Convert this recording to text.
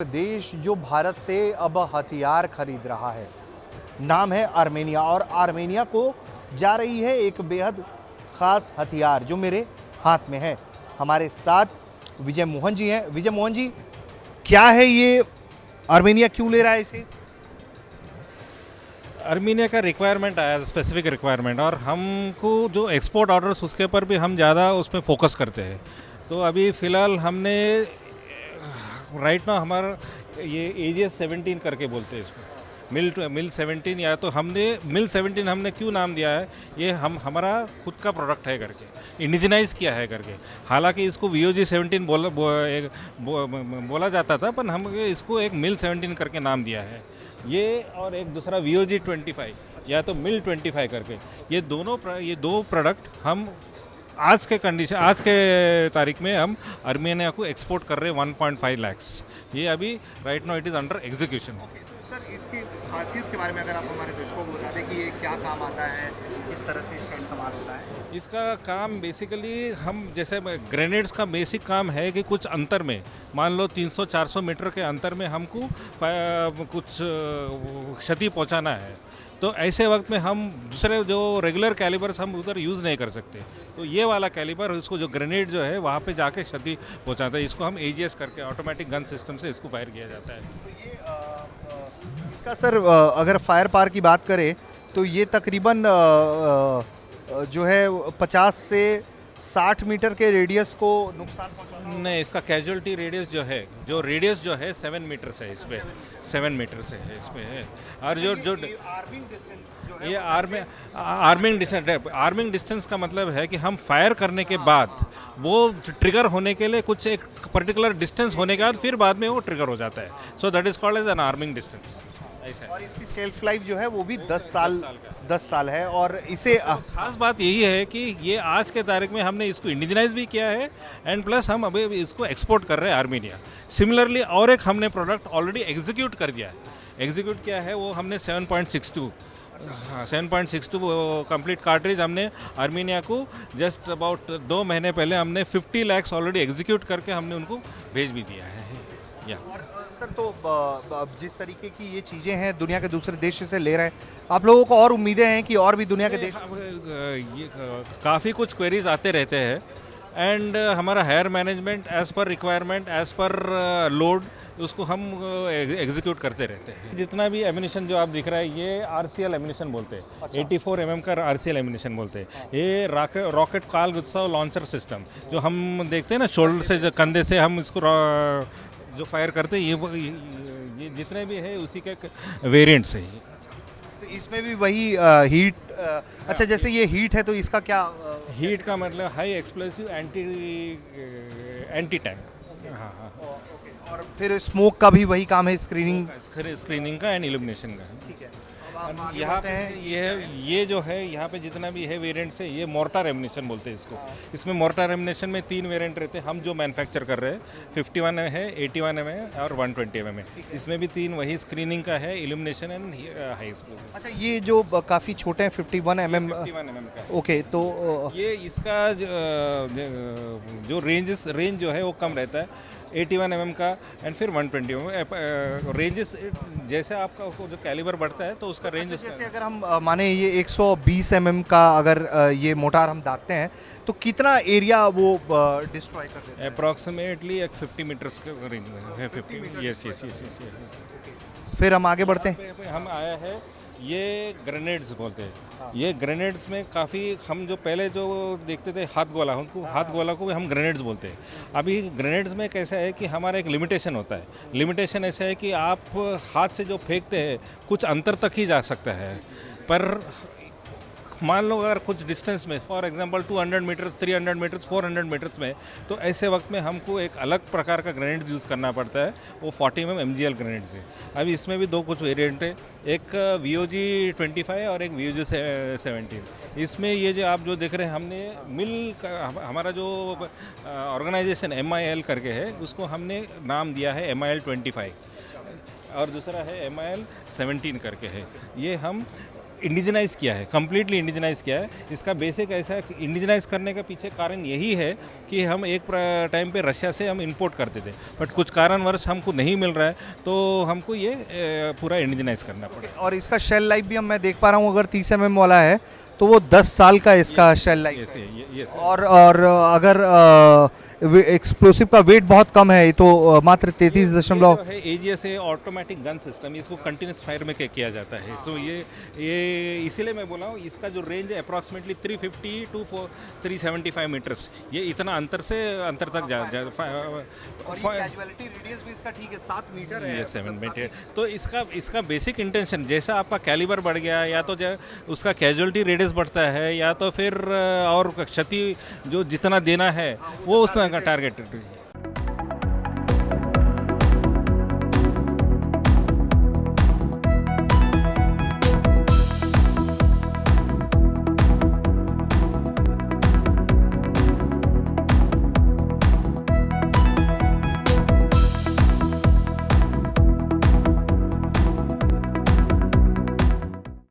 देश जो भारत से अब हथियार खरीद रहा है, नाम है आर्मेनिया। और आर्मेनिया को जा रही है एक बेहद ख़ास हथियार जो मेरे हाथ में है। हमारे साथ विजय मोहन जी हैं। विजय मोहन जी, क्या है ये आर्मेनिया, क्यों ले रहा है इसे? आर्मीनिया का रिक्वायरमेंट आया, स्पेसिफिक रिक्वायरमेंट, और हमको जो एक्सपोर्ट ऑर्डर्स उसके ऊपर भी हम ज़्यादा उसमें फोकस करते हैं। तो अभी फ़िलहाल हमने राइट नाउ हमारा ये एजीएस 17 करके बोलते हैं इसको, मिल 17, या तो हमने मिल 17 हमने क्यों नाम दिया है, ये हमारा खुद का प्रोडक्ट है करके, इंडिजनाइज किया है करके। हालांकि इसको वीओजी 17 बोला जाता था, पर हम इसको एक मिल 17 करके नाम दिया है ये, और एक दूसरा VOG 25 या तो मिल 25 करके। ये दो प्रोडक्ट हम आज के तारीख में हम आर्मेनिया को एक्सपोर्ट कर रहे हैं 1.5 लाख्स। ये अभी right now it is under execution. Sir, इसकी खासियत के बारे में अगर आप हमारे दर्शकों को बता दें कि ये क्या काम आता है, किस तरह से इसका इस्तेमाल होता है। इसका काम बेसिकली हम जैसे ग्रेनेड्स का बेसिक काम है कि कुछ अंतर में, मान लो 300-400 मीटर के अंतर में हमको कुछ क्षति पहुंचाना है, तो ऐसे वक्त में हम दूसरे जो रेगुलर कैलिबर्स हम उधर यूज़ नहीं कर सकते। तो ये वाला कैलिबर, इसको जो ग्रेनेड जो है वहाँ पे जाके क्षति पहुंचाता है। इसको हम AGS करके ऑटोमेटिक गन सिस्टम से इसको फायर किया जाता है। तो ये इसका सर अगर फायर पावर की बात करें तो ये तकरीबन जो है 50 से 60 मीटर के रेडियस को नुकसान पहुंचाना। नहीं, इसका कैजुअलिटी रेडियस जो है 7 मीटर से है, इस पे 7 मीटर से है इसमें है। और जो आर्मिंग डिस्टेंस जो है ये आर्मिंग डिस्टेंस का मतलब है कि हम फायर करने के बाद वो ट्रिगर होने के लिए कुछ एक पर्टिकुलर डिस्टेंस होने के बाद फिर बाद में वो ट्रिगर हो जाता है। So that is called as an arming distance. और इसकी सेल्फ लाइफ जो है वो भी 10 साल है। और इसे खास बात यही है कि ये आज के तारीख में हमने इसको इंडिजनाइज भी किया है, एंड प्लस हम अभी इसको एक्सपोर्ट कर रहे हैं आर्मेनिया। सिमिलरली और एक हमने प्रोडक्ट ऑलरेडी एग्जीक्यूट किया है, वो हमने 7.62 कंप्लीट कार्ट्रिज हमने आर्मेनिया को जस्ट अबाउट 2 महीने पहले हमने 50 लाख ऑलरेडी एग्जीक्यूट करके हमने उनको भेज भी दिया है। या और सर, तो जिस तरीके की ये चीज़ें हैं दुनिया के दूसरे देश से ले रहे हैं, आप लोगों को और उम्मीदें हैं कि और भी दुनिया के देश? ये काफ़ी कुछ क्वेरीज आते रहते हैं, एंड हमारा higher management as per requirement, as per load, उसको हम एग्जीक्यूट करते रहते हैं। जितना भी एमिनेशन जो आप दिख रहा है, ये RCL एमिनेशन बोलते हैं। अच्छा। 84 mm का RCL एमिनेशन बोलते हैं। ये रॉकेट काल उत्सव लॉन्चर सिस्टम जो हम देखते हैं ना, शोल्डर से, जो कंधे से हम इसको जो फायर करते हैं, ये जितने भी है उसी के वेरिएंट्स है। तो इसमें भी वही हीट, अच्छा, जैसे ये हीट है तो इसका क्या? हीट का मतलब हाई एक्सप्लोसिव एंटी टैंक। हाँ हाँ। और फिर स्मोक का भी वही काम है, स्क्रीनिंग का एंड इल्यूमिनेशन का। ठीक है। यहाँ पे ये जो है, यहाँ पे जितना भी है वेरिएंट्स है, ये मोर्टार एमिनेशन बोलते हैं इसको। इसमें मोर्टार एमिनेशन में 3 वेरिएंट रहते हैं, हम जो मैन्युफैक्चर कर रहे हैं। 51 है, 81 है और 120 mm है। इसमें भी 3 वही स्क्रीनिंग का है, इल्यूमिनेशन एंड हाई एक्सप्लोसिव। अच्छा, ये जो काफ़ी छोटे हैं 51 mm का। ओके, तो ये इसका जो रेंज जो है वो कम रहता है, 81 mm का एंड फिर 120 mm। रेंजेस जैसे आपका जो कैलिबर बढ़ता है तो उसका रेंज। जैसे अगर हम माने ये 120 mm का अगर ये मोटार हम दागते हैं तो कितना एरिया वो डिस्ट्रॉय कर देता है? अप्रॉक्सीमेटली 50 मीटर्स के रेंज में है। 50। यस। फिर हम आगे बढ़ते हैं। हम आया है, ये ग्रेनेड्स बोलते हैं। ये ग्रेनेड्स में काफ़ी, हम जो पहले जो देखते थे हाथ गोला को भी हम ग्रेनेड्स बोलते हैं। अभी ग्रेनेड्स में कैसा है कि हमारा एक लिमिटेशन होता है। लिमिटेशन ऐसा है कि आप हाथ से जो फेंकते हैं कुछ अंतर तक ही जा सकता है, पर मान लो अगर कुछ डिस्टेंस में, for example 200 metres, 300 metres, 400 metres में, तो ऐसे वक्त में हमको एक अलग प्रकार का ग्रेनेड यूज़ करना पड़ता है, वो 40 mm MGL ग्रेनेड से। अभी इसमें भी कुछ वेरिएंट है, एक VOG 25 और एक VOG 17। इसमें ये जो आप जो देख रहे हैं, हमने मिल का हमारा जो ऑर्गेनाइजेशन MIL करके है, उसको हमने नाम दिया है MIL 25, और दूसरा है MIL 17 करके है। ये हम इंडिजनाइज किया है, कम्प्लीटली इंडिजनाइज किया है। इसका बेसिक ऐसा है, इंडिजनाइज करने का पीछे कारण यही है कि हम एक टाइम पे रशिया से हम इंपोर्ट करते थे, बट कुछ कारणवश हमको नहीं मिल रहा है, तो हमको ये पूरा इंडिजनाइज करना पड़ा। और इसका शेल लाइफ भी हम मैं देख पा रहा हूँ, अगर 30 mm वाला है तो वो 10 साल का इसका शेल लाइफ है। ये और अगर एक्सप्लोसिव का वेट बहुत कम है तो मात्र 33 है एजीएस है ऑटोमेटिक गन सिस्टम, इसको कंटिन्यूस फायर में किया जाता है। सो ये इसीलिए मैं बोला हूँ, इसका जो रेंज है अप्रॉक्सीमेटली 350 टू 375 मीटर्स, ये इतना अंतर तक जा कैजुअलिटी रेडियस भी इसका ठीक है, 7 मीटर है। ये 7 मीटर। तो इसका बेसिक इंटेंशन, जैसा आपका कैलिबर बढ़ गया या तो उसका कैजुअलिटी रेडियस बढ़ता है, या तो फिर और क्षति जो जितना देना है वो उतना का टारगेट